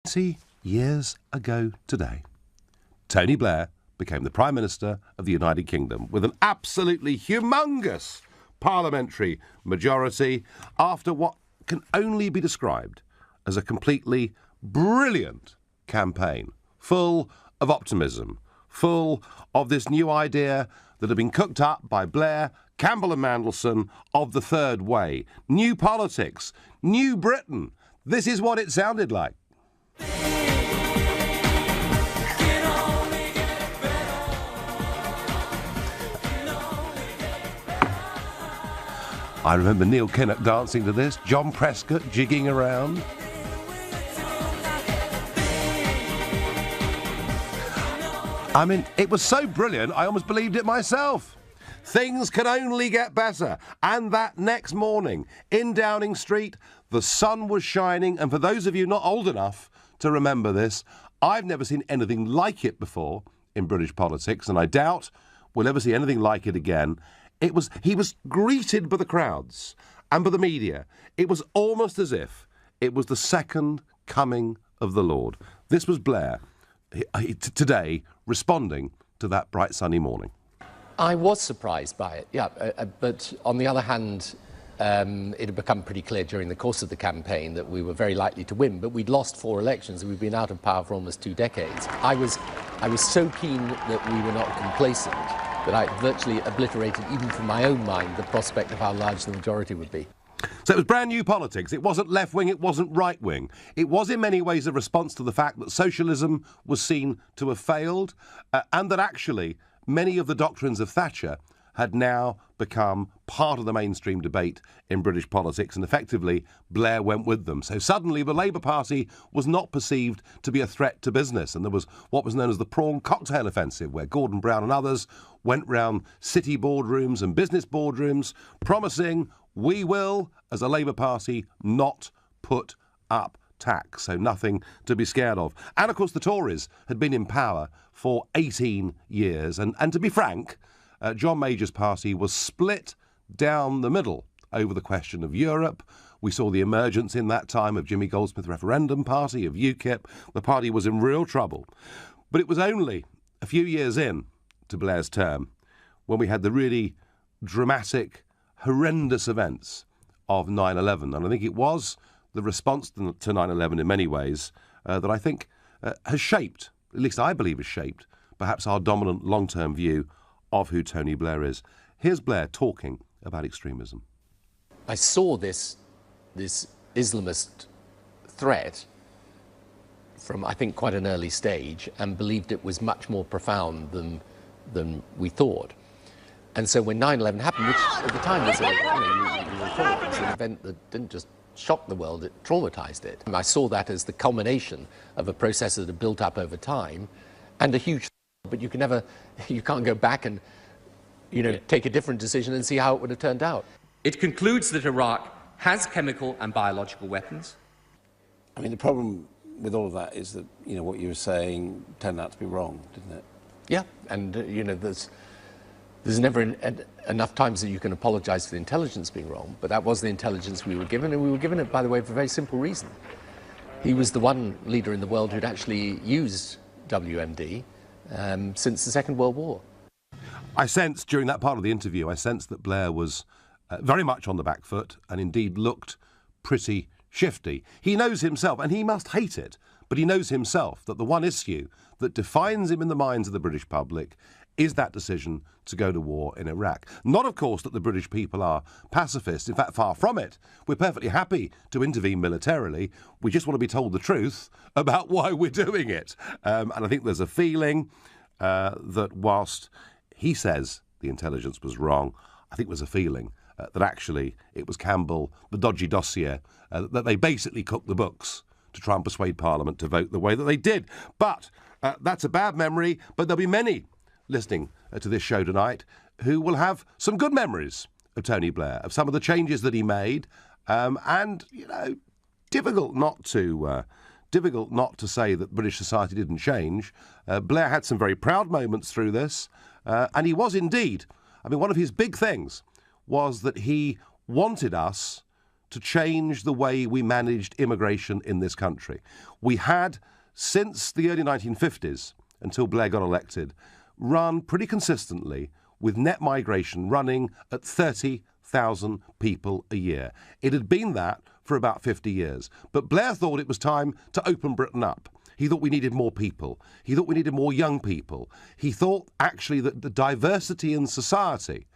20 years ago today, Tony Blair became the Prime Minister of the United Kingdom with an absolutely humongous parliamentary majority after what can only be described as a completely brilliant campaign, full of optimism, full of this new idea that had been cooked up by Blair, Campbell and Mandelson of the third way. New politics, new Britain. This is what it sounded like. I remember Neil Kinnock dancing to this, John Prescott jigging around. I mean, it was so brilliant, I almost believed it myself. Things can only get better. And that next morning, in Downing Street, the sun was shining. And for those of you not old enough to remember this, I've never seen anything like it before in British politics, and I doubt we'll ever see anything like it again. He was greeted by the crowds and by the media. It was almost as if it was the second coming of the Lord. This was Blair today responding to that bright sunny morning. I was surprised by it, yeah, but on the other hand, it had become pretty clear during the course of the campaign that we were very likely to win, but we'd lost 4 elections and we'd been out of power for almost 2 decades. I was so keen that we were not complacent that I virtually obliterated, even from my own mind, the prospect of how large the majority would be. So it was brand new politics. It wasn't left-wing, it wasn't right-wing. It was in many ways a response to the fact that socialism was seen to have failed and that actually many of the doctrines of Thatcher had now become part of the mainstream debate in British politics, and effectively Blair went with them. So suddenly the Labour Party was not perceived to be a threat to business, and there was what was known as the prawn cocktail offensive, where Gordon Brown and others went round city boardrooms and business boardrooms promising, we will, as a Labour Party, not put up tax, so nothing to be scared of. And of course the Tories had been in power for 18 years, and to be frank, John Major's party was split down the middle over the question of Europe. We saw the emergence in that time of Jimmy Goldsmith Referendum Party, of UKIP. The party was in real trouble. But it was only a few years in to Blair's term when we had the really dramatic, horrendous events of 9/11. And I think it was the response to 9/11 in many ways that I think has shaped, at least I believe has shaped, perhaps our dominant long-term view of who Tony Blair is. Here's Blair talking about extremism. I saw this Islamist threat from, I think, quite an early stage and believed it was much more profound than we thought. And so when 9/11 happened, which at the time was an event that didn't just shock the world, it traumatized it. And I saw that as the culmination of a process that had built up over time and a huge, but you can't go back and, take a different decision and see how it would have turned out. It concludes that Iraq has chemical and biological weapons. I mean, the problem with all of that is that, what you were saying turned out to be wrong, didn't it? Yeah, and, there's never enough times that you can apologise for the intelligence being wrong, but that was the intelligence we were given, and we were given it, by the way, for a very simple reason. He was the one leader in the world who'd actually used WMD since the Second World War. I sensed during that part of the interview, that Blair was very much on the back foot and indeed looked pretty shifty. He knows himself, and he must hate it, but he knows himself that the one issue that defines him in the minds of the British public is that decision to go to war in Iraq. Not, of course, that the British people are pacifists. In fact, far from it. We're perfectly happy to intervene militarily. We just want to be told the truth about why we're doing it. And I think there's a feeling that whilst he says the intelligence was wrong, I think there's a feeling that actually it was Campbell, the dodgy dossier, that they basically cooked the books to try and persuade Parliament to vote the way that they did. But that's a bad memory, but there'll be many listening to this show tonight who will have some good memories of Tony Blair, of some of the changes that he made, and difficult not to say that British society didn't change. Blair had some very proud moments through this, and he was indeed. I mean, one of his big things was that he wanted us to change the way we managed immigration in this country. We had, since the early 1950s, until Blair got elected, run pretty consistently with net migration running at 30,000 people a year. It had been that for about 50 years. But Blair thought it was time to open Britain up. He thought we needed more people. He thought we needed more young people. He thought, actually, that the diversity in society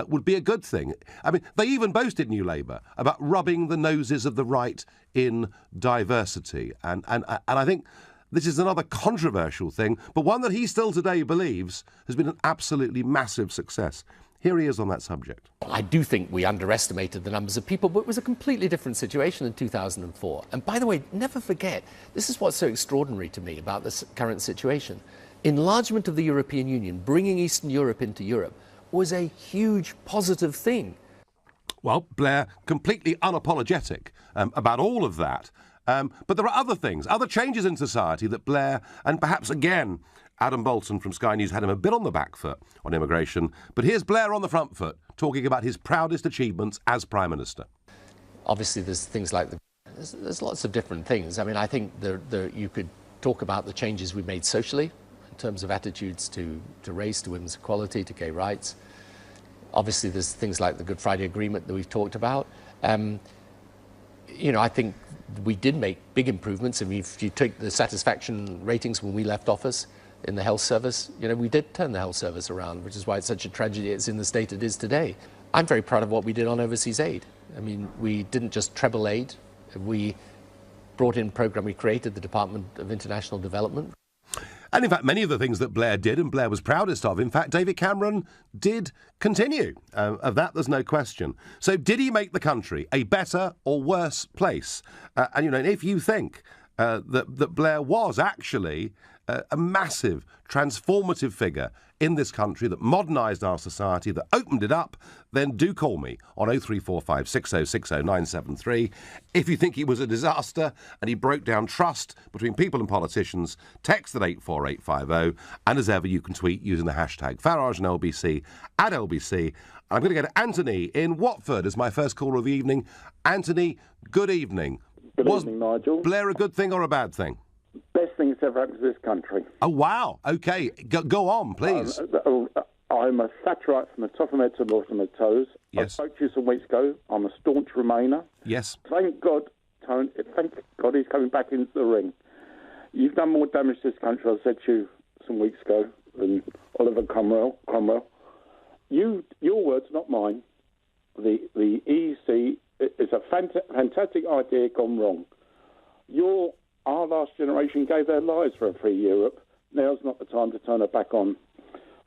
would be a good thing. I mean, they even boasted, New Labour, about rubbing the noses of the right in diversity. And I think this is another controversial thing, but one that he still today believes has been an absolutely massive success. Here he is on that subject. I do think we underestimated the numbers of people, but it was a completely different situation in 2004. And by the way, never forget, this is what's so extraordinary to me about this current situation. Enlargement of the European Union, bringing Eastern Europe into Europe, was a huge positive thing. Well, Blair, completely unapologetic about all of that. But there are other things, other changes in society that Blair, and perhaps again, Adam Bolton from Sky News had him a bit on the back foot on immigration. But here's Blair on the front foot, talking about his proudest achievements as Prime Minister. Obviously, there's things like there's lots of different things. I mean, I think you could talk about the changes we made socially in terms of attitudes to race, to women's equality, to gay rights. Obviously, there's things like the Good Friday Agreement that we've talked about. I think we did make big improvements. I mean, if you take the satisfaction ratings when we left office in the health service, we did turn the health service around, which is why it's such a tragedy it's in the state it is today. I'm very proud of what we did on overseas aid. I mean, we didn't just treble aid. We brought in a program, we created the Department of International Development. And in fact, many of the things that Blair did and Blair was proudest of, in fact, David Cameron did continue. Of that, there's no question. So did he make the country a better or worse place? And if you think that Blair was actually a massive, transformative figure in this country that modernised our society, that opened it up, then do call me on 0345 6060 973. If you think he was a disaster and he broke down trust between people and politicians, text at 84850. And as ever, you can tweet using the hashtag Farage and LBC at LBC. I'm going to go to Anthony in Watford as my first caller of the evening. Anthony, good evening. Good evening, Nigel. Blair a good thing or a bad thing? Best thing that's ever happened to this country. Oh, wow. OK. Go on, please. I'm a Thatcherite from the top of my head to the bottom of my toes. Yes. I spoke to you some weeks ago. I'm a staunch Remainer. Yes. Thank God, Tony, thank God he's coming back into the ring. You've done more damage to this country, I said to you some weeks ago, than Oliver Cromwell. Your words, not mine. The EC is a fantastic idea gone wrong. Our last generation gave their lives for a free Europe. Now's not the time to turn it back on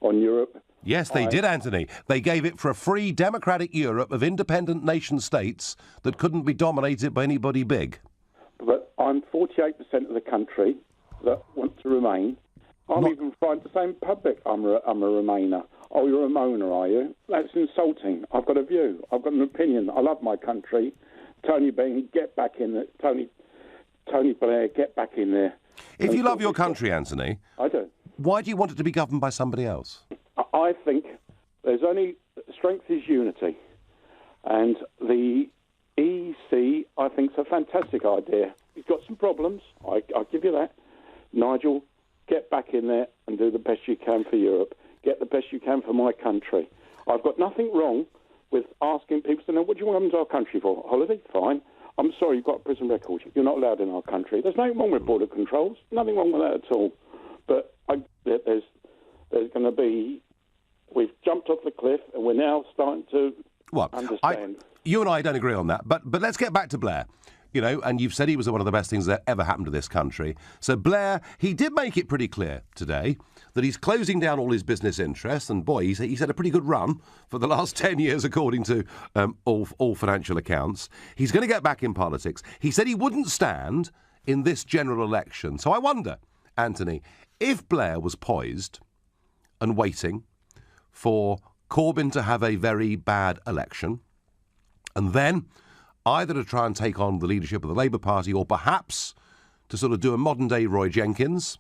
Europe. Yes, they did, Anthony. They gave it for a free democratic Europe of independent nation states that couldn't be dominated by anybody big. But I'm 48% of the country that want to remain. I'm even fine to say in public I'm a Remainer. Oh, you're a moaner, are you? That's insulting. I've got a view. I've got an opinion. I love my country. Tony Benn, get back in it. Tony Blair, get back in there. If you love your country, Anthony, I do. Why do you want it to be governed by somebody else? I think there's only strength is unity, and the EC I think is a fantastic idea. It's got some problems. I'll give you that. Nigel, get back in there and do the best you can for Europe. Get the best you can for my country. I've got nothing wrong with asking people to know what do you want them to our country for? Holiday? Fine. I'm sorry, you've got a prison record. You're not allowed in our country. There's nothing wrong with border controls. Nothing wrong with that at all. But there's going to be... We've jumped off the cliff and we're now starting to understand. You and I don't agree on that. But let's get back to Blair. And you've said he was one of the best things that ever happened to this country. So Blair, he did make it pretty clear today that he's closing down all his business interests. And boy, he's had a pretty good run for the last 10 years, according to all financial accounts. He's going to get back in politics. He said he wouldn't stand in this general election. So I wonder, Anthony, if Blair was poised and waiting for Corbyn to have a very bad election, and then either to try and take on the leadership of the Labour Party or perhaps to sort of do a modern-day Roy Jenkins.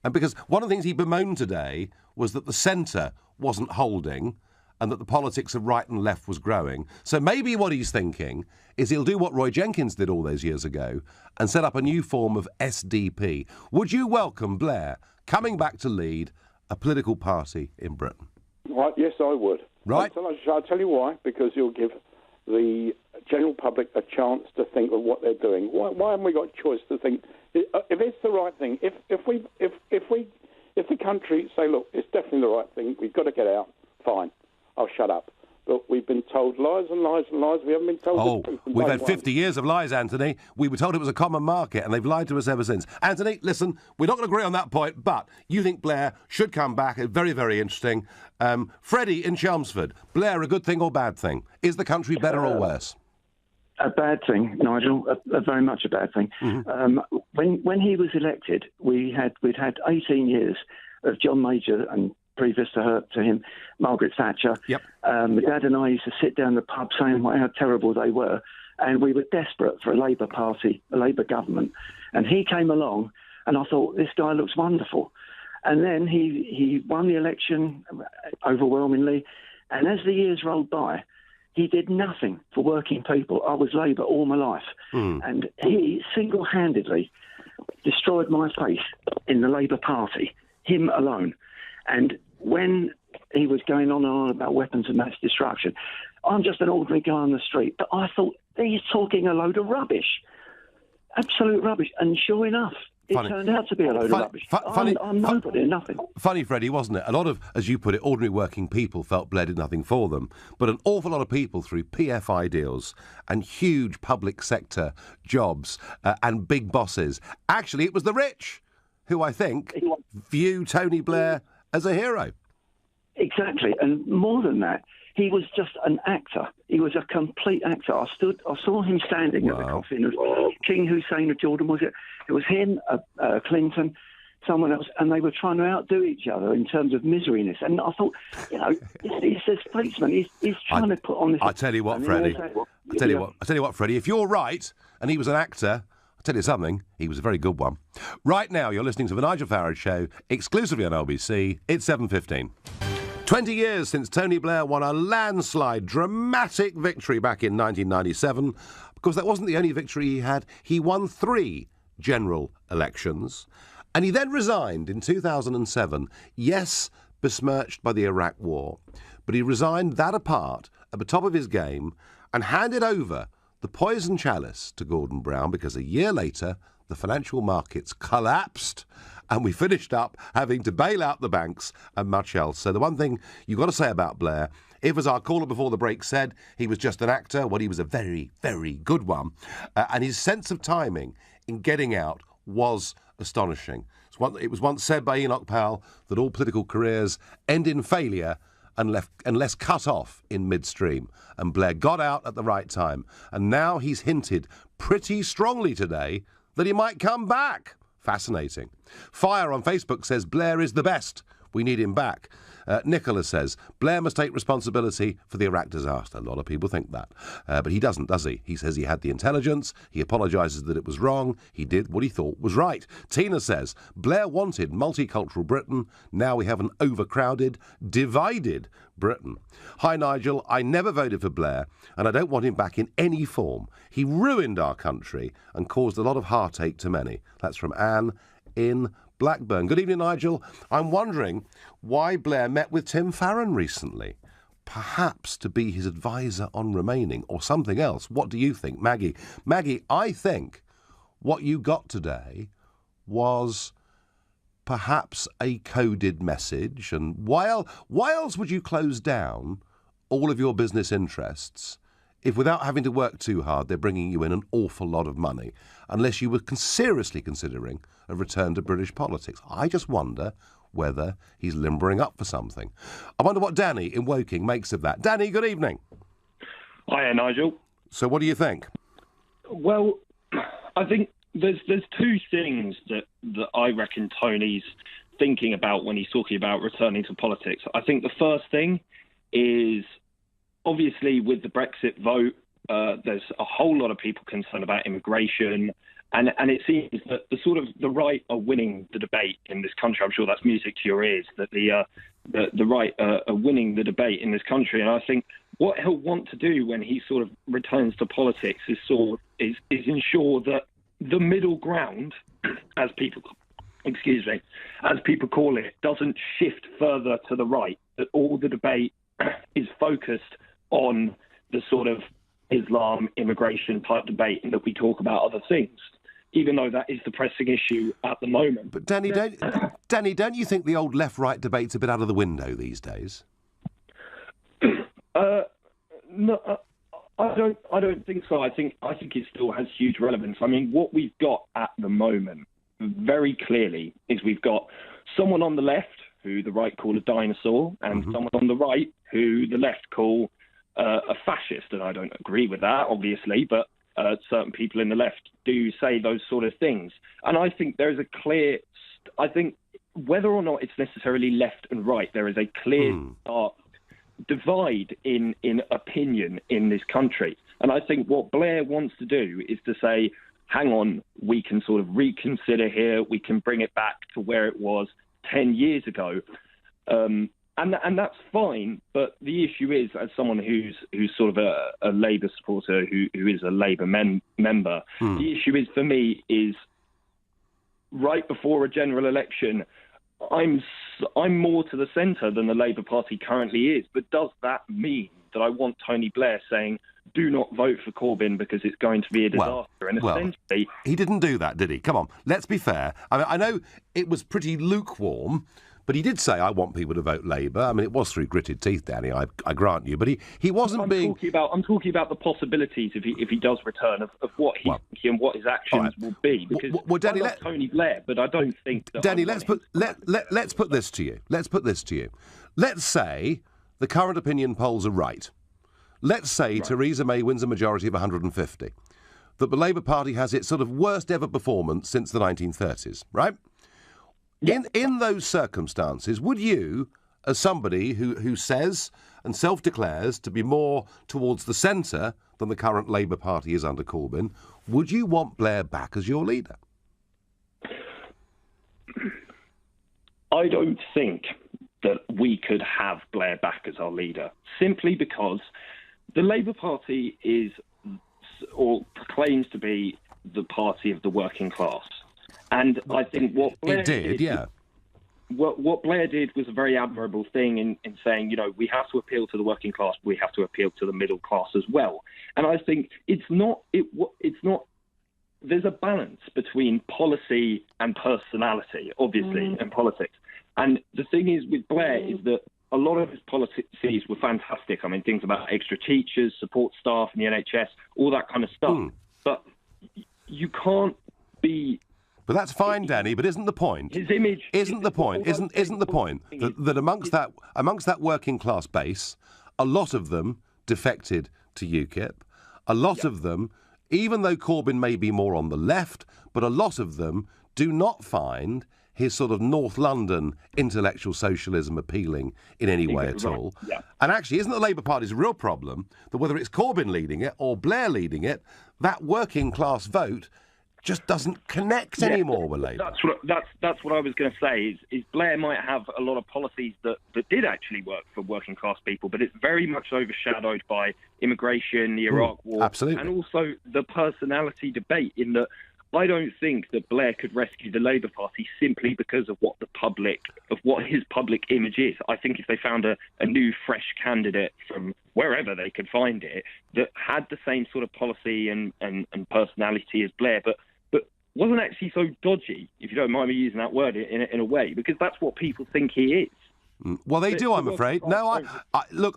And because one of the things he bemoaned today was that the centre wasn't holding and that the politics of right and left was growing. So maybe what he's thinking is he'll do what Roy Jenkins did all those years ago and set up a new form of SDP. Would you welcome Blair coming back to lead a political party in Britain? Right, yes, I would. Right. I'll tell you why. Because you'll give the general public a chance to think of what they're doing. Why haven't we got a choice to think if it's the right thing? If the country say, look, it's definitely the right thing, we've got to get out. Fine, I'll shut up. But we've been told lies and lies and lies. We haven't been told the truth. We've had 50 years of lies, Anthony. We were told it was a common market, and they've lied to us ever since. Anthony, listen, we're not going to agree on that point, but you think Blair should come back. It's very, very interesting. Freddie in Chelmsford, Blair, a good thing or bad thing? Is the country better or worse? A bad thing, Nigel. A very much a bad thing. Mm-hmm. When he was elected, we'd had 18 years of John Major and previous to him, Margaret Thatcher. Yep. My dad and I used to sit down the pub saying how terrible they were, and we were desperate for a Labour Party, a Labour government. And he came along, and I thought, this guy looks wonderful. And then he won the election overwhelmingly, and as the years rolled by, he did nothing for working people. I was Labour all my life, and he single-handedly destroyed my faith in the Labour Party, him alone. And when he was going on and on about weapons of mass destruction, I'm just an ordinary guy on the street, but I thought, he's talking a load of rubbish, absolute rubbish. And sure enough, it turned out to be a load of rubbish. I'm nobody, nothing. Funny, Freddie, wasn't it? A lot of, as you put it, ordinary working people felt Blair did nothing for them, but an awful lot of people through PFI deals and huge public sector jobs and big bosses. Actually, it was the rich who, I think, view Tony Blair as a hero. Exactly, and more than that, he was just an actor. He was a complete actor. I saw him standing at the coffin of King Hussein of Jordan. It was him, Clinton, someone else, and they were trying to outdo each other in terms of miseryness. And I thought, he's a statesman. He's trying to put on this. I tell you what, Freddie. I tell you what, Freddie. If you're right, and he was an actor, tell you something, he was a very good one. Right now, you're listening to The Nigel Farage Show, exclusively on LBC. It's 7:15. 20 years since Tony Blair won a landslide, dramatic victory back in 1997. Of course, that wasn't the only victory he had. He won 3 general elections, and he then resigned in 2007. Yes, besmirched by the Iraq War, but he resigned that apart, at the top of his game, and handed over the poison chalice to Gordon Brown, because a year later the financial markets collapsed and we finished up having to bail out the banks and much else. So the one thing you've got to say about Blair, if, as our caller before the break said, he was just an actor, well, he was a very, very good one. And his sense of timing in getting out was astonishing. It was once said by Enoch Powell that all political careers end in failure unless cut off in midstream. And Blair got out at the right time. And now he's hinted pretty strongly today that he might come back. Fascinating. Fire on Facebook says Blair is the best. We need him back. Nicola says Blair must take responsibility for the Iraq disaster. A lot of people think that. But he doesn't, does he? He says he had the intelligence. He apologises that it was wrong. He did what he thought was right. Tina says Blair wanted multicultural Britain. Now we have an overcrowded, divided Britain. Hi, Nigel. I never voted for Blair, and I don't want him back in any form. He ruined our country and caused a lot of heartache to many. That's from Anne in Blackburn. Good evening, Nigel. I'm wondering why Blair met with Tim Farron recently. Perhaps to be his advisor on remaining or something else. What do you think, Maggie? Maggie, I think what you got today was perhaps a coded message. And why else would you close down all of your business interests if without having to work too hard they're bringing you in an awful lot of money, unless you were seriously considering a return to British politics? I just wonder whether he's limbering up for something. I wonder what Danny in Woking makes of that. Danny, good evening. Hiya, Nigel. So what do you think? Well, I think there's 2 things that I reckon Tony's thinking about when he's talking about returning to politics. I think the first thing is, obviously, with the Brexit vote, there's a whole lot of people concerned about immigration. And it seems that the right are winning the debate in this country. I'm sure that's music to your ears, that the right are winning the debate in this country. And I think what he'll want to do when he sort of returns to politics is ensure that the middle ground, as people call it, doesn't shift further to the right, that all the debate is focused on the sort of Islam immigration type debate, and that we talk about other things, even though that is the pressing issue at the moment. But Danny, don't you think the old left-right debate's a bit out of the window these days? No, I don't think so. I think it still has huge relevance. I mean, what we've got at the moment, very clearly, is we've got someone on the left who the right call a dinosaur, and someone on the right who the left call a fascist. And I don't agree with that, obviously, but certain people in the left do say those sort of things. And I think there is a clear, I think whether or not it's necessarily left and right, there is a clear divide in opinion in this country. And I think what Blair wants to do is to say, hang on, we can sort of reconsider here, we can bring it back to where it was 10 years ago. And that's fine, but the issue is, as someone who's sort of a Labour supporter, who is a Labour member, the issue is, for me, is right before a general election, I'm more to the centre than the Labour Party currently is. But does that mean that I want Tony Blair saying, do not vote for Corbyn because it's going to be a disaster? Essentially, he didn't do that, did he? Come on, let's be fair. I mean, I know it was pretty lukewarm, but he did say, I want people to vote Labour. I mean, it was through gritted teeth, Danny, I grant you. But he wasn't I'm talking about the possibilities if he does return of what he's thinking and what his actions will be. Because Danny, I love Tony Blair, but I don't think that... Danny, let's put this to you. Let's say the current opinion polls are right. Let's say Theresa May wins a majority of 150. That the Labour Party has its sort of worst ever performance since the 1930s, right? Yeah. In those circumstances, would you, as somebody who says and self-declares to be more towards the centre than the current Labour Party is under Corbyn, would you want Blair back as your leader? I don't think that we could have Blair back as our leader, simply because the Labour Party is, or proclaims to be, the party of the working class. And I think what Blair what Blair did was a very admirable thing in saying, you know, we have to appeal to the working class, but we have to appeal to the middle class as well. And I think it's not. There's a balance between policy and personality, obviously, in politics. And the thing is with Blair is that a lot of his policies were fantastic. I mean, things about extra teachers, support staff in the NHS, all that kind of stuff. But you can't be... But that's fine, Danny. But isn't the point? His image isn't the point that amongst that working class base, a lot of them defected to UKIP. A lot of them, even though Corbyn may be more on the left, but a lot of them do not find his sort of North London intellectual socialism appealing in any way at all. Yeah. And actually, isn't the Labour Party's real problem that whether it's Corbyn leading it or Blair leading it, that working class vote just doesn't connect anymore with Labour? That's what I was going to say, is Blair might have a lot of policies that did actually work for working class people, but it's very much overshadowed by immigration, the Iraq War, absolutely, and also the personality debate, in that I don't think that Blair could rescue the Labour Party simply because of what his public image is. I think if they found a new, fresh candidate from wherever they could find it that had the same sort of policy and personality as Blair, but wasn't actually so dodgy, if you don't mind me using that word in a way, because that's what people think he is. Well, they do, I'm afraid. No,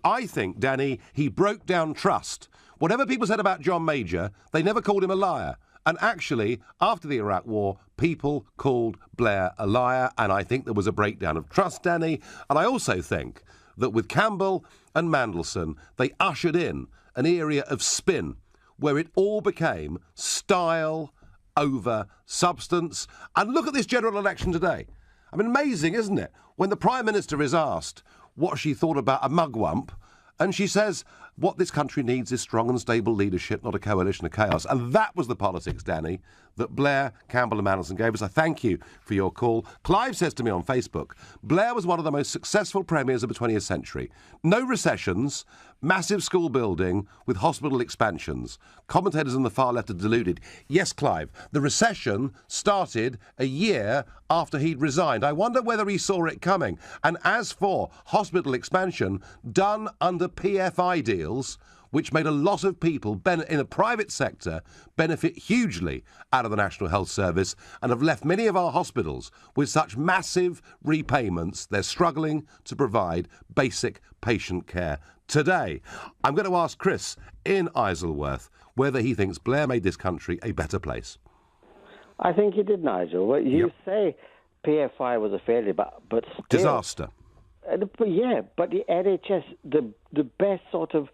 I think, Danny, he broke down trust. Whatever people said about John Major, they never called him a liar. And actually, after the Iraq War, people called Blair a liar, and I think there was a breakdown of trust, Danny. And I also think that with Campbell and Mandelson, they ushered in an area of spin where it all became style over substance. And look at this general election today. I mean, amazing, isn't it? When the Prime Minister is asked what she thought about a mugwump, And she says, what this country needs is strong and stable leadership, not a coalition of chaos. And that was the politics, Danny, that Blair, Campbell and Mandelson gave us. I thank you for your call. Clive says to me on Facebook, Blair was one of the most successful premiers of the 20th century. No recessions, massive school building with hospital expansions. Commentators on the far left are deluded. Yes, Clive, the recession started a year after he'd resigned. I wonder whether he saw it coming. And as for hospital expansion, done under PFI deals, which made a lot of people in the private sector benefit hugely out of the National Health Service and have left many of our hospitals with such massive repayments, they're struggling to provide basic patient care today. I'm going to ask Chris in Isleworth whether he thinks Blair made this country a better place. I think he did, Nigel. Well, you say PFI was a failure, but still... Disaster. But the NHS, the best sort of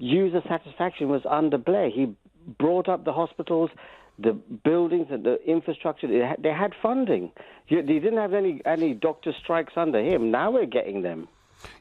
user satisfaction was under Blair. He brought up the hospitals, the buildings and the infrastructure. They had funding. They didn't have any doctor strikes under him. Now we're getting them.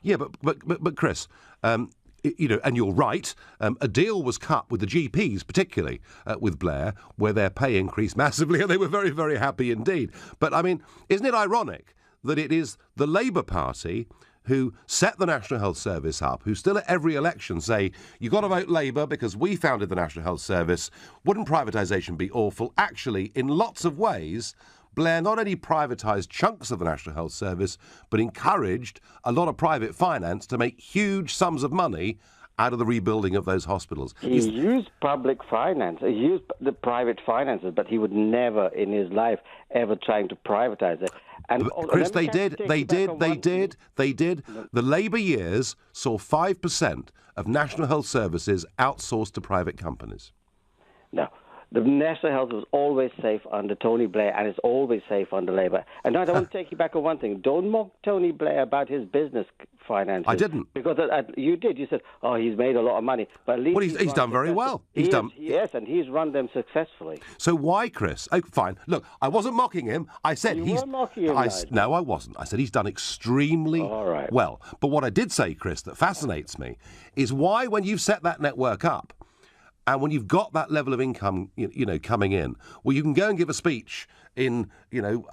Yeah, but Chris, and you're right, a deal was cut with the GPs, particularly with Blair, where their pay increased massively, and they were very, very happy indeed. But, I mean, isn't it ironic that it is the Labour Party who set the National Health Service up, who still at every election say, you've got to vote Labour because we founded the National Health Service. Wouldn't privatisation be awful? Actually, in lots of ways, Blair not only privatised chunks of the National Health Service, but encouraged a lot of private finance to make huge sums of money out of the rebuilding of those hospitals. He used public finance. He used the private finances, but he would never in his life ever trying to privatise it. And Chris, they did. The Labour years saw 5% of National Health Services outsourced to private companies. No. The National Health was always safe under Tony Blair, and it's always safe under Labour. And I want to take you back on one thing. Don't mock Tony Blair about his business finances. I didn't. Because you did. You said, oh, he's made a lot of money. But at least he's done very well. Yes, and he's run them successfully. So why, Chris? Oh, fine. Look, I wasn't mocking him. I said you were mocking him, No, I wasn't. I said he's done extremely well. But what I did say, Chris, that fascinates me is why, when you've set that network up, and when you've got that level of income, coming in, well, you can go and give a speech in,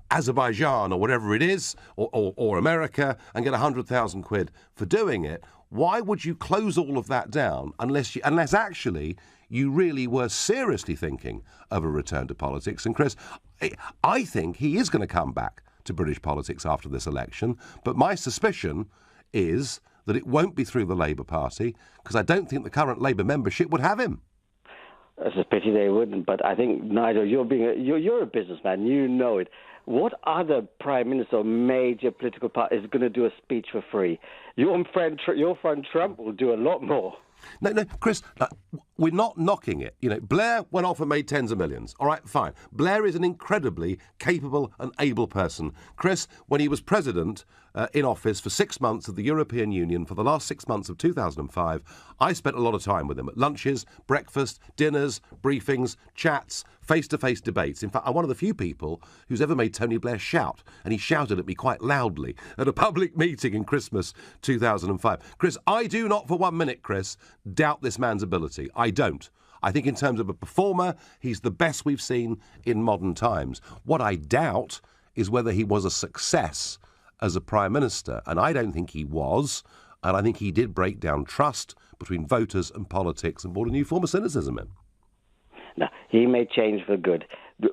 Azerbaijan or whatever it is, or America, and get 100,000 quid for doing it. Why would you close all of that down unless actually you really were seriously thinking of a return to politics? And Chris, I think he is going to come back to British politics after this election, but my suspicion is that it won't be through the Labour Party, because I don't think the current Labour membership would have him. It's a pity they wouldn't, but I think, Nigel, you're a businessman. You know it. What other prime minister or major political party is going to do a speech for free? Your friend Trump will do a lot more. No, Chris, we're not knocking it. Blair went off and made tens of millions. All right, fine. Blair is an incredibly capable and able person. Chris, when he was president in office for 6 months of the European Union for the last 6 months of 2005, I spent a lot of time with him at lunches, breakfast, dinners, briefings, chats, face-to-face debates. In fact, I'm one of the few people who's ever made Tony Blair shout, and he shouted at me quite loudly at a public meeting in Christmas 2005. Chris, I do not for 1 minute, Chris, doubt this man's ability. I don't. I think in terms of a performer, he's the best we've seen in modern times. What I doubt is whether he was a success as a Prime Minister, and I don't think he was, and I think he did break down trust between voters and politics and brought a new form of cynicism in. No, he made change for good.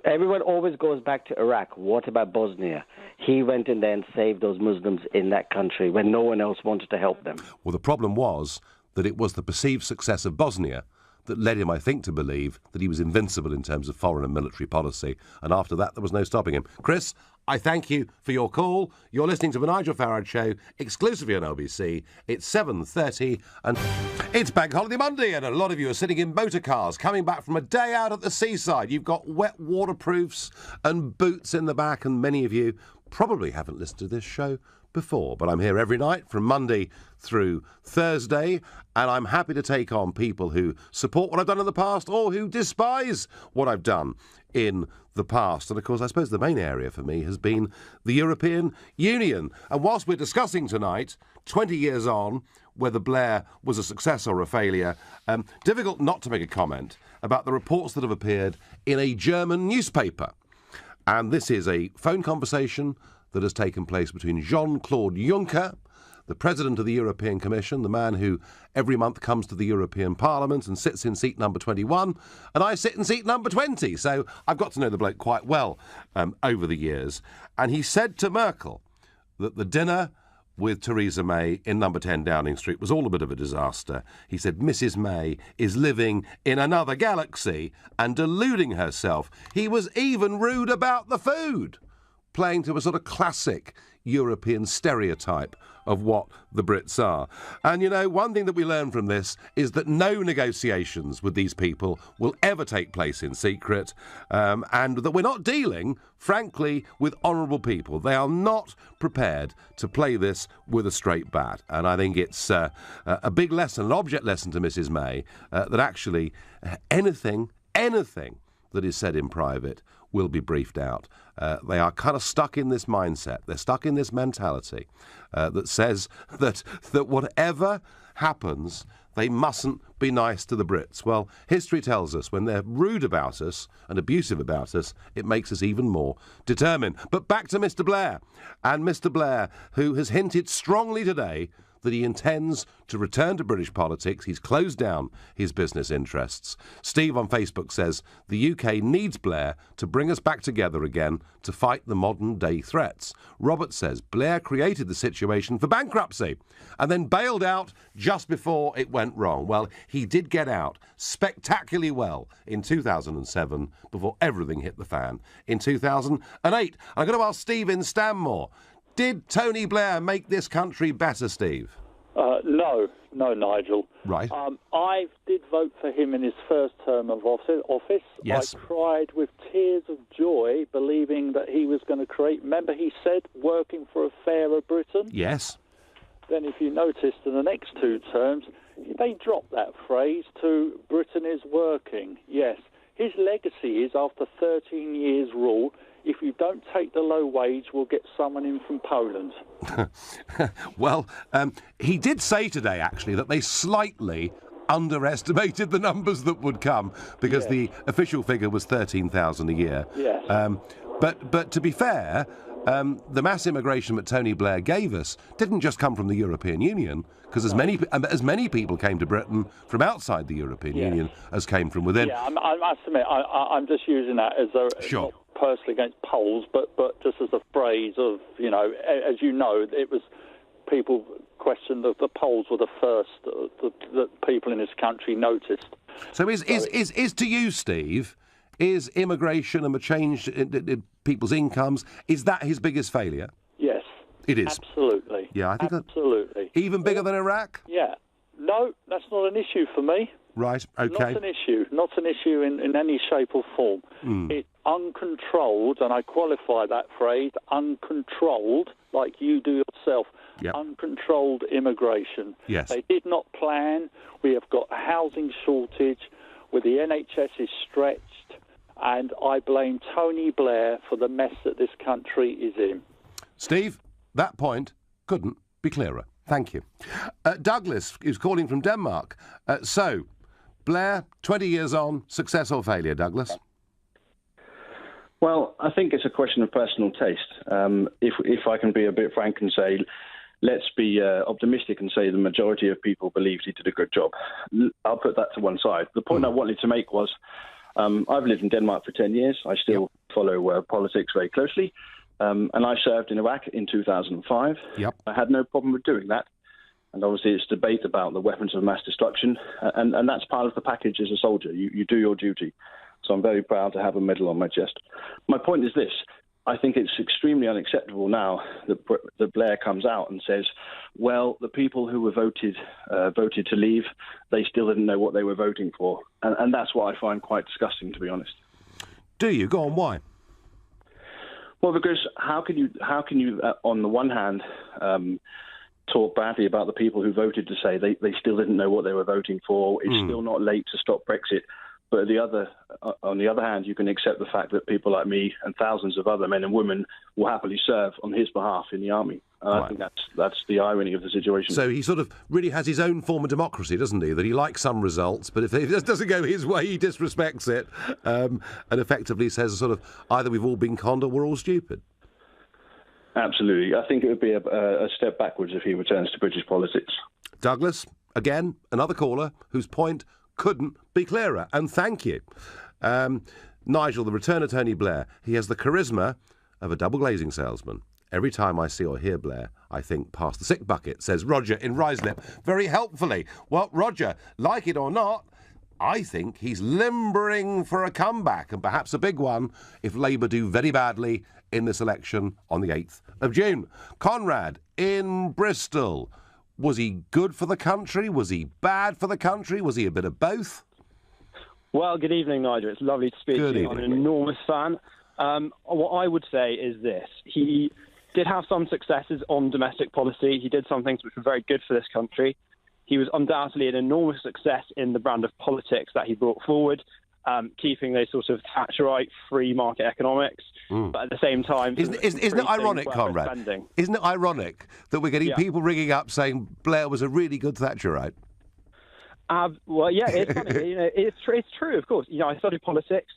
Everyone always goes back to Iraq. What about Bosnia? He went in there and saved those Muslims in that country when no one else wanted to help them. Well, the problem was that it was the perceived success of Bosnia that led him, I think, to believe that he was invincible in terms of foreign and military policy. And after that, there was no stopping him. Chris, I thank you for your call. You're listening to the Nigel Farage Show, exclusively on LBC. It's 7:30 and it's Bank Holiday Monday, and a lot of you are sitting in motor cars coming back from a day out at the seaside. You've got wet waterproofs and boots in the back, and many of you probably haven't listened to this show before, but I'm here every night from Monday through Thursday, and I'm happy to take on people who support what I've done in the past or who despise what I've done in the past. And of course, I suppose the main area for me has been the European Union. And whilst we're discussing tonight, 20 years on, whether Blair was a success or a failure, difficult not to make a comment about the reports that have appeared in a German newspaper. And this is a phone conversation that has taken place between Jean-Claude Juncker, the President of the European Commission, the man who every month comes to the European Parliament and sits in seat number 21, and I sit in seat number 20. So I've got to know the bloke quite well over the years. And he said to Merkel that the dinner with Theresa May in number 10 Downing Street was all a bit of a disaster. He said Mrs May is living in another galaxy and deluding herself. He was even rude about the food, playing to a sort of classic European stereotype of what the Brits are. And, you know, one thing that we learn from this is that no negotiations with these people will ever take place in secret, and that we're not dealing, frankly, with honourable people. They are not prepared to play this with a straight bat. And I think it's a big lesson, an object lesson to Mrs May, that actually anything that is said in private will be briefed out. They are kind of stuck in this mindset. They're stuck in this mentality that says that whatever happens, they mustn't be nice to the Brits. Well, history tells us when they're rude about us and abusive about us, it makes us even more determined. But back to Mr Blair. And Mr Blair, who has hinted strongly today that he intends to return to British politics. He's closed down his business interests. Steve on Facebook says, the UK needs Blair to bring us back together again to fight the modern-day threats. Robert says, Blair created the situation for bankruptcy and then bailed out just before it went wrong. Well, he did get out spectacularly well in 2007 before everything hit the fan in 2008. I'm going to ask Steve in Stanmore, did Tony Blair make this country better, Steve? No, Nigel. Right. I did vote for him in his first term of office. Yes. I cried with tears of joy, believing that he was going to create, remember he said, working for a fairer Britain? Yes. Then if you noticed in the next two terms, they dropped that phrase to Britain is working. Yes. His legacy is, after 13 years' rule, if you don't take the low wage, we'll get someone in from Poland. Well, he did say today, actually, that they slightly underestimated the numbers that would come because the official figure was 13,000 a year. Yes. But to be fair, the mass immigration that Tony Blair gave us didn't just come from the European Union, because as many people came to Britain from outside the European Union as came from within. Yeah, I must admit, I'm just using that as a... Sure. Not personally against Poles, but just as a phrase of, you know, as you know, it was... People questioned that the Poles were the first that people in this country noticed. So is to you, Steve, is immigration and the change in people's incomes, is that his biggest failure? Yes. It is. Absolutely. Yeah, I think absolutely. Even bigger than Iraq? Yeah. No, that's not an issue for me. Right, okay. Not an issue in any shape or form. It's uncontrolled, and I qualify that phrase, uncontrolled, like you do yourself, uncontrolled immigration. Yes. They did not plan. We have got a housing shortage, where the NHS is stretched, and I blame Tony Blair for the mess that this country is in. Steve, that point couldn't be clearer. Thank you. Douglas is calling from Denmark. So, Blair, 20 years on, success or failure, Douglas? Well, I think it's a question of personal taste. If I can be a bit frank and say, let's be optimistic and say the majority of people believed he did a good job. I'll put that to one side. The point I wanted to make was, I've lived in Denmark for 10 years. I still follow politics very closely. And I served in Iraq in 2005. Yep. I had no problem with doing that. And obviously it's debate about the weapons of mass destruction. And that's part of the package as a soldier. You do your duty. So I'm very proud to have a medal on my chest. My point is this. I think it's extremely unacceptable now that Blair comes out and says, well, the people who were voted to leave, they still didn't know what they were voting for. And that's what I find quite disgusting, to be honest. Do you? Go on, why? Well, because how can you on the one hand, talk badly about the people who voted to say they still didn't know what they were voting for, it's still not late to stop Brexit, but on the other hand, you can accept the fact that people like me and thousands of other men and women will happily serve on his behalf in the army. And I think that's the irony of the situation. So he sort of really has his own form of democracy, doesn't he? That he likes some results, but if it doesn't go his way, he disrespects it, and effectively says sort of either we've all been conned or we're all stupid. Absolutely. I think it would be a step backwards if he returns to British politics. Douglas, again, another caller whose point couldn't be clearer, and thank you. Nigel, the return of Tony Blair, he has the charisma of a double-glazing salesman. Every time I see or hear Blair, I think past the sick bucket, says Roger in Ruislip, very helpfully. Well, Roger, like it or not, I think he's limbering for a comeback, and perhaps a big one, if Labour do very badly in this election on the 8th of June. Conrad in Bristol. Was he good for the country? Was he bad for the country? Was he a bit of both? Well, good evening, Nigel. It's lovely to speak to you. I'm an enormous fan. What I would say is this. He did have some successes on domestic policy. He did some things which were very good for this country. He was undoubtedly an enormous success in the brand of politics that he brought forward, keeping those sort of Thatcherite free market economics, but at the same time... Isn't it ironic, Conrad? Isn't it ironic that we're getting people ringing up saying Blair was a really good Thatcherite? Well, yeah, it's funny. It's true, of course. I studied politics.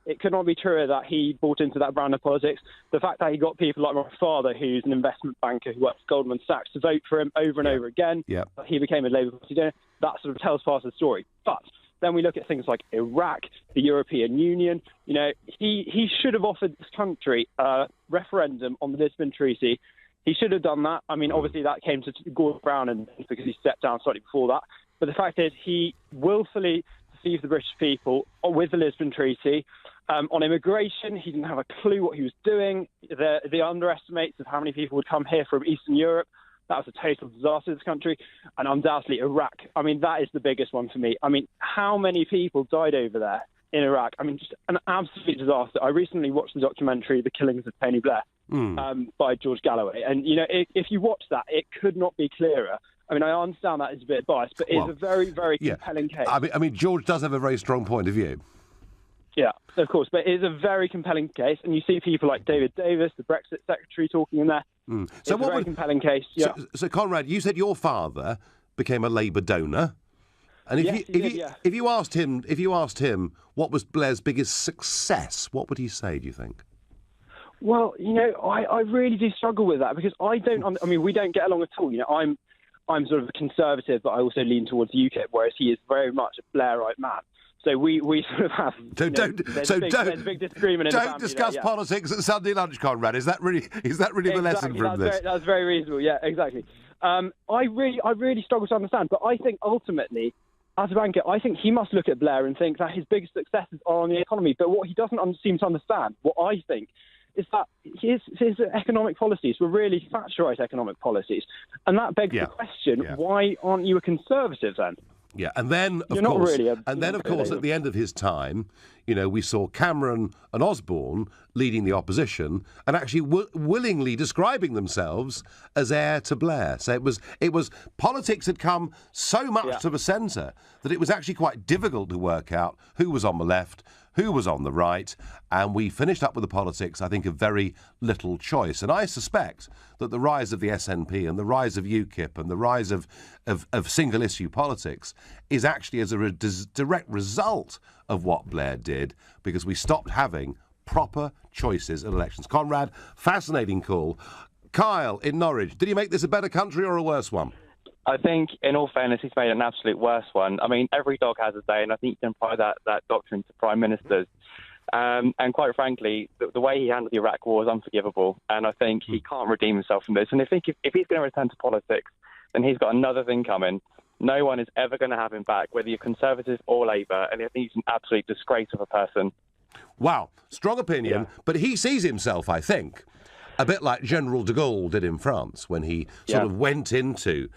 It could not be truer that he bought into that brand of politics. The fact that he got people like my father, who's an investment banker who works for Goldman Sachs, to vote for him over and over again. He became a Labour Party donor. That sort of tells part of the story. But then we look at things like Iraq, the European Union. He should have offered this country a referendum on the Lisbon Treaty. He should have done that. I mean, obviously that came to Gordon Brown and because he stepped down slightly before that. But the fact is he willfully deceived the British people with the Lisbon Treaty. On immigration, he didn't have a clue what he was doing. The underestimates of how many people would come here from Eastern Europe, that was a total disaster to this country. And undoubtedly Iraq. I mean, that is the biggest one for me. I mean, how many people died over there in Iraq? I mean, just an absolute disaster. I recently watched the documentary The Killings of Tony Blair by George Galloway. And, if you watch that, it could not be clearer. I mean, I understand that is a bit biased, but it's a very, very compelling case. I mean, George does have a very strong point of view. Yeah, of course, but it's a very compelling case, and you see people like David Davis, the Brexit secretary, talking in there. It's a very compelling case. Yeah. So, Conrad, you said your father became a Labour donor, and if you asked him what was Blair's biggest success, what would he say? Do you think? Well, I really do struggle with that because I don't. I mean, we don't get along at all. I'm sort of a conservative, but I also lean towards UKIP, whereas he is very much a Blairite man. So we sort of have. There's a big disagreement. Don't discuss politics at Sunday lunch, Conrad. Is that really the lesson from this? That's very reasonable. Yeah, exactly. I really struggle to understand, but I think ultimately, as a banker, I think he must look at Blair and think that his biggest successes are on the economy. But what he doesn't seem to understand, what I think, is that his economic policies were really Thatcherite economic policies, and that begs the question: why aren't you a conservative then? Yeah, and then, of course, at the end of his time, we saw Cameron and Osborne leading the opposition and actually willingly describing themselves as heir to Blair. So it was politics had come so much to the centre that it was actually quite difficult to work out who was on the left, who was on the right, and we finished up with the politics, I think, of very little choice. And I suspect that the rise of the SNP and the rise of UKIP and the rise of single-issue politics is actually as a direct result of what Blair did, because we stopped having proper choices in elections. Conrad, fascinating call. Kyle in Norwich, did he make this a better country or a worse one? I think, in all fairness, he's made an absolute worse one. I mean, every dog has a day, and I think you can apply that doctrine to prime ministers. And quite frankly, the way he handled the Iraq war is unforgivable, and I think he can't redeem himself from this. And I think if he's going to return to politics, then he's got another thing coming. No one is ever going to have him back, whether you're Conservative or Labour, and I think he's an absolute disgrace of a person. Wow, strong opinion, but he sees himself, I think, a bit like General de Gaulle did in France when he sort of went into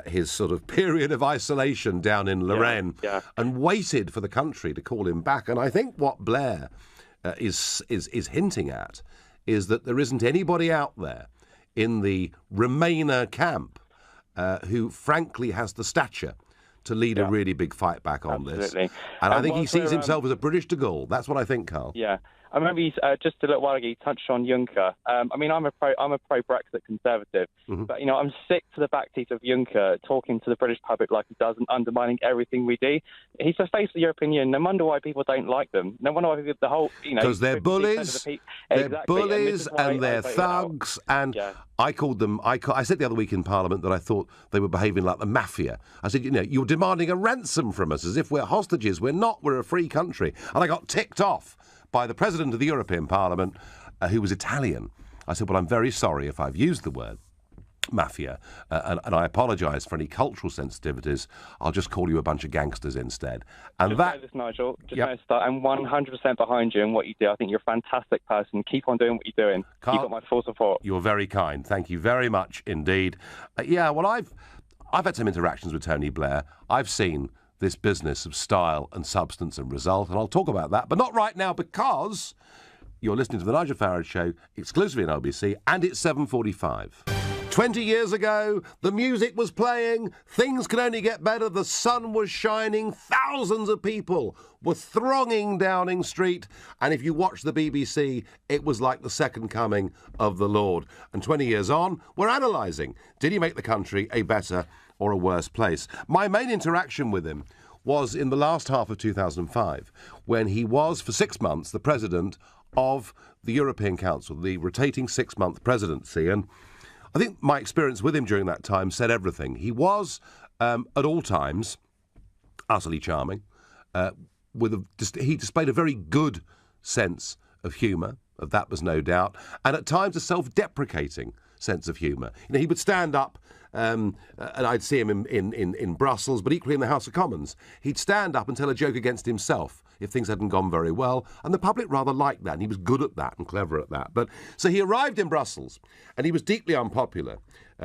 his sort of period of isolation down in Lorraine and waited for the country to call him back. And I think what Blair is hinting at is that there isn't anybody out there in the Remainer camp who frankly has the stature to lead a really big fight back on this. And I think he sees himself as a British de Gaulle. That's what I think, Carl. Yeah. I remember just a little while ago you touched on Juncker. I mean, I'm a pro-Brexit conservative, but I'm sick to the back teeth of Juncker talking to the British public like he does and undermining everything we do. He's the face of the European Union. No wonder why people don't like them. No wonder why the whole because they're bullies, and they're thugs. And I called them. I said the other week in Parliament that I thought they were behaving like the mafia. I said, you're demanding a ransom from us as if we're hostages. We're not. We're a free country. And I got ticked off by the President of the European Parliament, who was Italian. I said, well, I'm very sorry if I've used the word mafia, and I apologise for any cultural sensitivities. I'll just call you a bunch of gangsters instead. And just know this, Nigel. I'm 100% behind you in what you do. I think you're a fantastic person. Keep on doing what you're doing. Carl, you've got my full support. You're very kind. Thank you very much indeed. Well, I've had some interactions with Tony Blair. I've seen this business of style and substance and result, and I'll talk about that, but not right now because you're listening to the Nigel Farage Show exclusively on LBC, and it's 7:45. 20 years ago, the music was playing, things could only get better, the sun was shining, thousands of people were thronging Downing Street, and if you watch the BBC, it was like the second coming of the Lord. And 20 years on, we're analysing, did he make the country a better or a worse place? My main interaction with him was in the last half of 2005, when he was, for 6 months, the president of the European Council, the rotating 6-month presidency. And I think my experience with him during that time said everything. He was, at all times, utterly charming. He displayed a very good sense of humour, of that was no doubt, and at times a self-deprecating sense of humour. He would stand up, and I'd see him in Brussels, but equally in the House of Commons. He'd stand up and tell a joke against himself if things hadn't gone very well, and the public rather liked that, and he was good at that and clever at that. But so he arrived in Brussels, and he was deeply unpopular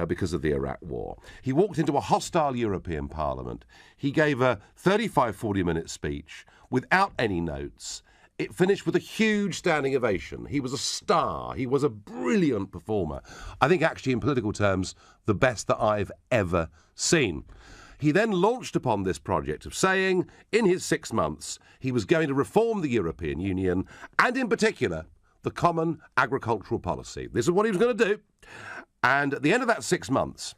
because of the Iraq War. He walked into a hostile European Parliament. He gave a 35, 40-minute speech without any notes. It finished with a huge standing ovation. He was a star. He was a brilliant performer. I think actually in political terms, the best that I've ever seen. He then launched upon this project of saying, in his 6 months, he was going to reform the European Union, and in particular, the Common Agricultural Policy. This is what he was going to do. And at the end of that 6 months,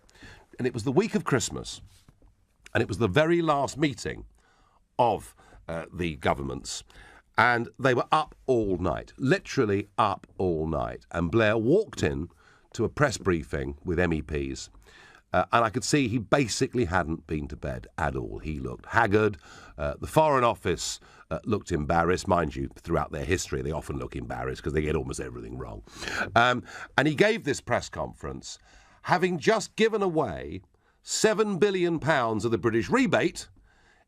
and it was the week of Christmas, and it was the very last meeting of the governments, and they were up all night, literally up all night. And Blair walked in to a press briefing with MEPs, and I could see he basically hadn't been to bed at all. He looked haggard. The Foreign Office looked embarrassed. Mind you, throughout their history, they often look embarrassed because they get almost everything wrong. And he gave this press conference, having just given away £7 billion of the British rebate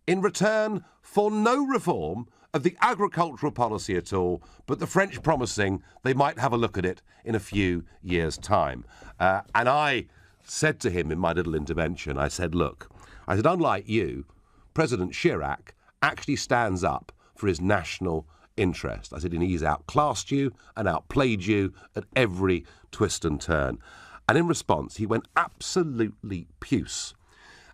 in return for no reform of the agricultural policy at all, but the French promising they might have a look at it in a few years' time. And I said to him in my little intervention, I said, look, unlike you, President Chirac actually stands up for his national interest. I said, and he's outclassed you and outplayed you at every twist and turn. And in response, he went absolutely puce.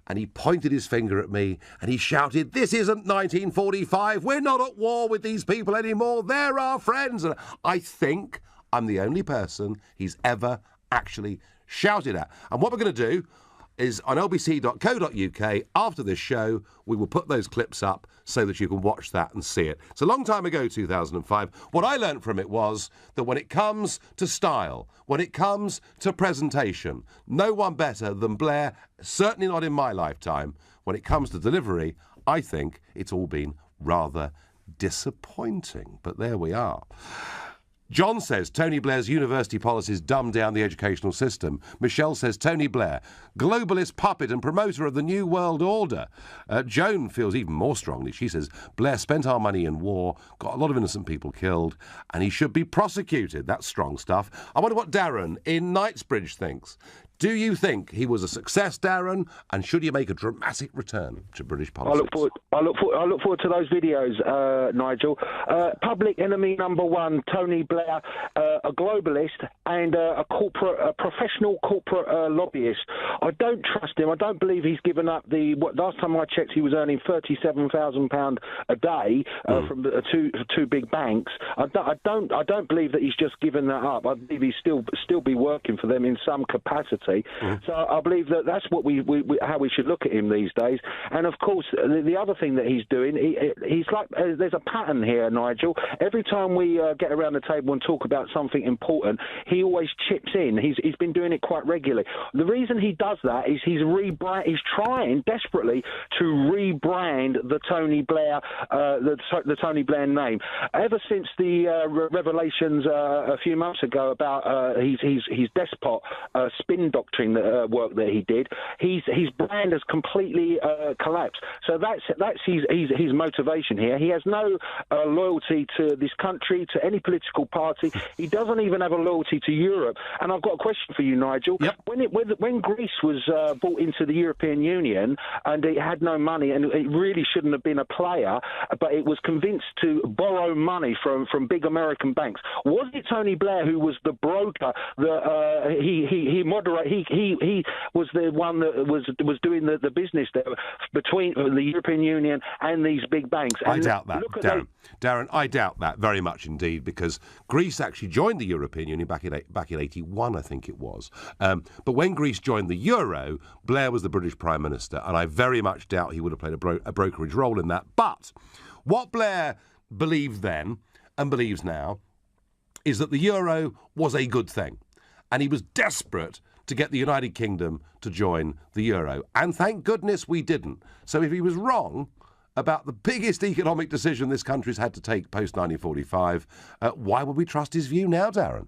And he pointed his finger at me and he shouted, this isn't 1945. We're not at war with these people anymore. They're our friends. And I think I'm the only person he's ever actually shouted at. And what we're going to do is on lbc.co.uk, after this show, we will put those clips up so that you can watch that and see it. It's a long time ago, 2005. What I learned from it was that when it comes to style, when it comes to presentation, no one better than Blair, certainly not in my lifetime. When it comes to delivery, I think it's all been rather disappointing. But there we are. John says Tony Blair's university policies dumb down the educational system. Michelle says Tony Blair, globalist puppet and promoter of the New World Order. Joan feels even more strongly. She says Blair spent our money in war, got a lot of innocent people killed, and he should be prosecuted. That's strong stuff. I wonder what Darren in Knightsbridge thinks. Do you think he was a success, Darren? And should he make a dramatic return to British politics? I look forward to those videos, Nigel. Public enemy number one, Tony Blair. a globalist and a professional corporate lobbyist. I don't trust him. I don't believe he's given up last time I checked, he was earning £37,000 a day from the two big banks. I don't believe that he's just given that up. I believe he's still be working for them in some capacity. So I believe that that's what how we should look at him these days. And of course, the other thing that he's doing, he's like there's a pattern here, Nigel. Every time we get around the table and talk about something important, he always chips in. He's been doing it quite regularly. The reason he does that is he's trying desperately to rebrand the Tony Blair the Tony Blair name. Ever since the revelations a few months ago about his despot spin doctrine work that he did, his brand has completely collapsed. So that's his motivation here. He has no loyalty to this country, to any political party. He doesn't even have a loyalty to Europe. And I've got a question for you, Nigel. Yep. When Greece was brought into the European Union and it had no money and it really shouldn't have been a player, but it was convinced to borrow money from big American banks, was it Tony Blair who was the broker that he was the one that was doing the business there between the European Union and these big banks? And I doubt that, Darren. I doubt that very much indeed, because Greece actually joined the European Union back in 81, I think it was. But when Greece joined the euro, Blair was the British Prime Minister, and I very much doubt he would have played a brokerage role in that. But what Blair believed then and believes now is that the euro was a good thing, and he was desperate to get the United Kingdom to join the euro. And thank goodness we didn't. So if he was wrong about the biggest economic decision this country's had to take post-1945, why would we trust his view now, Darren?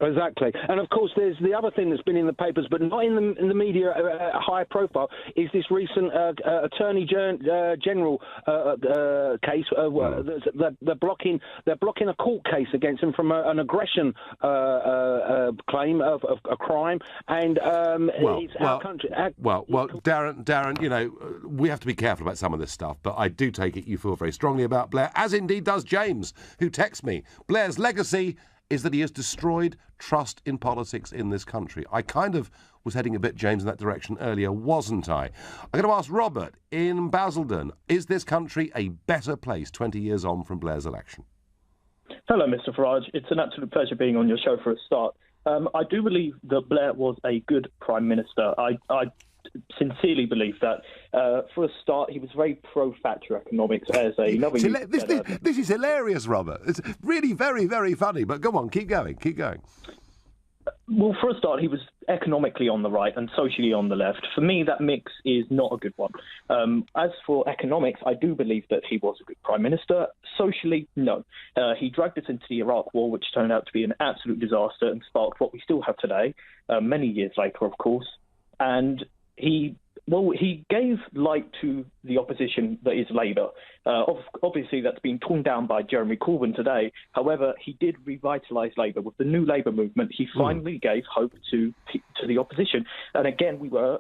Exactly. And of course, there's the other thing that's been in the papers, but not in the media high profile, is this recent Attorney General case. They're blocking a court case against him from an aggression claim of a crime. And it's our country. Well, Darren, you know, we have to be careful about some of this stuff, but I do take it you feel very strongly about Blair, as indeed does James, who texts me. Blair's legacy is that he has destroyed trust in politics in this country. I kind of was heading a bit, James, in that direction earlier, wasn't I? I'm going to ask Robert in Basildon, is this country a better place 20 years on from Blair's election? Hello, Mr. Farage. It's an absolute pleasure being on your show for a start. I do believe that Blair was a good Prime Minister. I sincerely believe that. For a start, he was very pro-factor economics as a... This is hilarious, Robert. It's really very, very funny, but go on, keep going. Well, for a start, he was economically on the right and socially on the left. For me, that mix is not a good one. As for economics, I do believe that he was a good Prime Minister. Socially, no. He dragged us into the Iraq War, which turned out to be an absolute disaster and sparked what we still have today, many years later, of course. And he gave light to the opposition that is Labour. Obviously, that's been torn down by Jeremy Corbyn today. However, he did revitalise Labour. With the new Labour movement, he finally gave hope to the opposition. And again, we were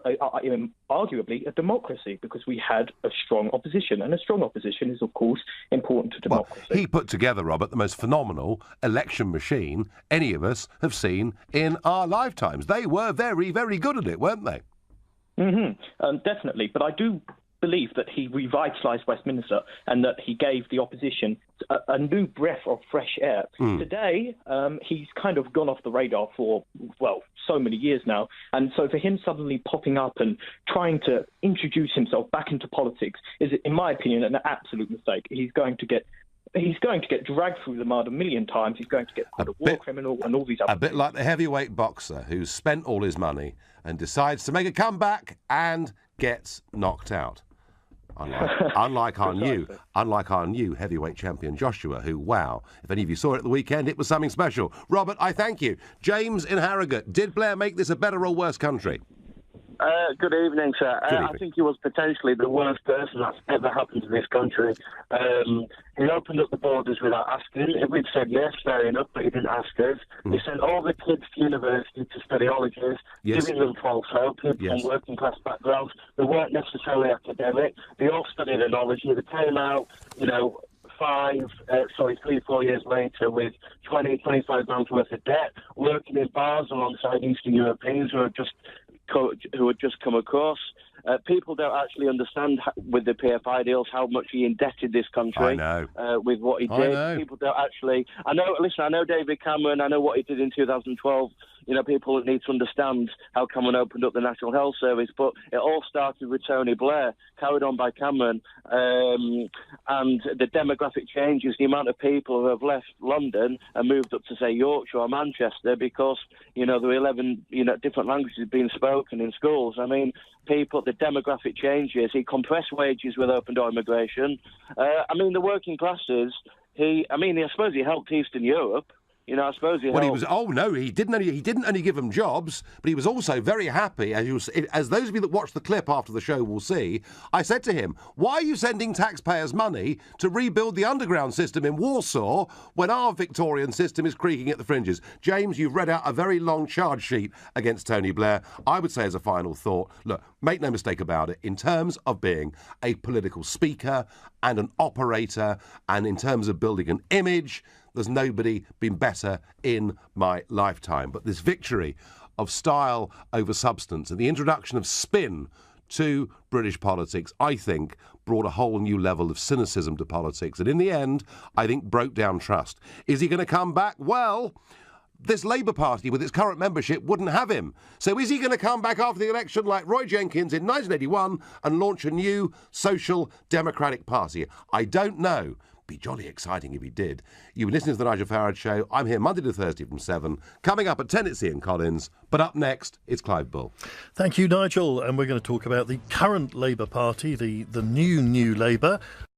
arguably a democracy because we had a strong opposition. And a strong opposition is, of course, important to democracy. Well, he put together, Robert, the most phenomenal election machine any of us have seen in our lifetimes. They were very, very good at it, weren't they? Definitely. But I do believe that he revitalised Westminster and that he gave the opposition a new breath of fresh air. Today, he's kind of gone off the radar for, so many years now. And so for him suddenly popping up and trying to introduce himself back into politics is, in my opinion, an absolute mistake. He's going to get dragged through the mud a million times. He's going to get called a war criminal and all these other things. A bit like the heavyweight boxer who's spent all his money and decides to make a comeback and gets knocked out. Unlike our new heavyweight champion Joshua, who, wow, if any of you saw it at the weekend, it was something special. Robert, I thank you. James in Harrogate, did Blair make this a better or worse country? Good evening, sir. I think he was potentially the worst person that's ever happened to this country. He opened up the borders without asking. If we'd said yes, fair enough, but he didn't ask us. He sent all the kids to university to study ologies, giving them false hope, people from working class backgrounds. They weren't necessarily academic. They all studied ology. They came out, 3 or 4 years later with 20, 25 grand worth of debt, working in bars alongside Eastern Europeans who had just come across. People don't actually understand with the PFI deals how much he indebted this country with what he did. People don't actually. I know David Cameron. I know what he did in 2012. You know, people need to understand how Cameron opened up the National Health Service, but it all started with Tony Blair, carried on by Cameron, and the demographic changes, the amount of people who have left London and moved up to, say, Yorkshire or Manchester because, you know, there were 11, different languages being spoken in schools. I mean, the demographic changes, he compressed wages with open door immigration. The working classes, I suppose he helped Eastern Europe. I suppose he helped. He didn't only give them jobs, but he was also very happy, as those of you that watch the clip after the show will see. I said to him, why are you sending taxpayers' money to rebuild the underground system in Warsaw when our Victorian system is creaking at the fringes? James, you've read out a very long charge sheet against Tony Blair. I would say as a final thought, look, make no mistake about it, in terms of being a political speaker and an operator, and in terms of building an image, there's nobody been better in my lifetime. But this victory of style over substance and the introduction of spin to British politics, I think, brought a whole new level of cynicism to politics. And in the end, I think broke down trust. Is he going to come back? Well, this Labour Party, with its current membership, wouldn't have him. So is he going to come back after the election like Roy Jenkins in 1981 and launch a new social democratic party? I don't know. Be jolly exciting if he did. You were listening to The Nigel Farage Show. I'm here Monday to Thursday from 7. Coming up at 10, it's Ian Collins. But up next, it's Clive Bull. Thank you, Nigel. And we're going to talk about the current Labour Party, the new Labour.